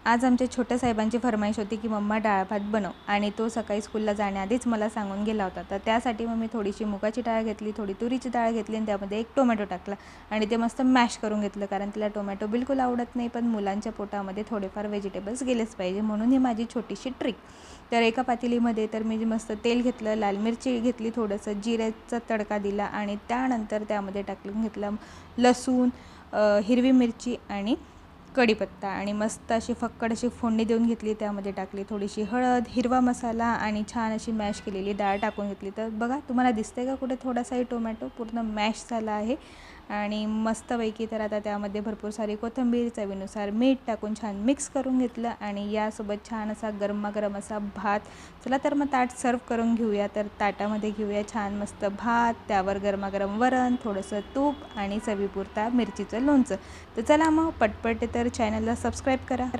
आज आमच्या छोट्या साहेबांची फरमाईश होती की मम्मा डाळ भात बनव आणि तो सकाळी स्कूलला जाण्याआधीच मला सांगून गेला होता। तर त्यासाठी मग मी थोडीशी मुगाची डाळ घेतली, थोडी तुरीची डाळ घेतली आणि त्यामध्ये एक टोमॅटो टाकला आणि ते मस्त मॅश करून घेतलं, कारण तिला टोमॅटो बिलकुल आवडत नाही, पण मुलांच्या पोटामध्ये थोडेफार व्हेजिटेबल्स गेलेच पाहिजे म्हणून ही माझी छोटीशी ट्रिक। तर एका पातेलीमध्ये तर मी मस्त तेल घेतलं, लाल मिरची घेतली, थोडंसं जिऱ्याचा तडका दिला आणि त्यानंतर त्यामध्ये टाकून घेतलं लसूण, हिरवी मिरची आणि कढीपत्ता आणि मस्त अशी फक्कड अशी फोडणी देऊन घेतली। त्यामध्ये टाकली थोडीशी हळद, हिरवा मसाला आणि छान अशी मॅश केलेली डाळ टाकून घेतली। तर बघा तुम्हाला दिसतंय का कुठे थोडासाही टोमॅटो पूर्ण मॅश झाला आहे आणि मस्तपैकी। तर आता त्यामध्ये भरपूर सारी कोथिंबीर, चवीनुसार मीठ टाकून छान मिक्स करून घेतलं आणि यासोबत छान असा गरमागरम असा भात। चला तर मग ताट सर्व करून घेऊया। तर ताटामध्ये घेऊया छान मस्त भात, त्यावर गरमागरम वरण, थोडंसं तूप आणि चवीपुरता मिरचीचं लोणचं। तर चला मग पटपट तर चॅनलला सबस्क्राईब करा।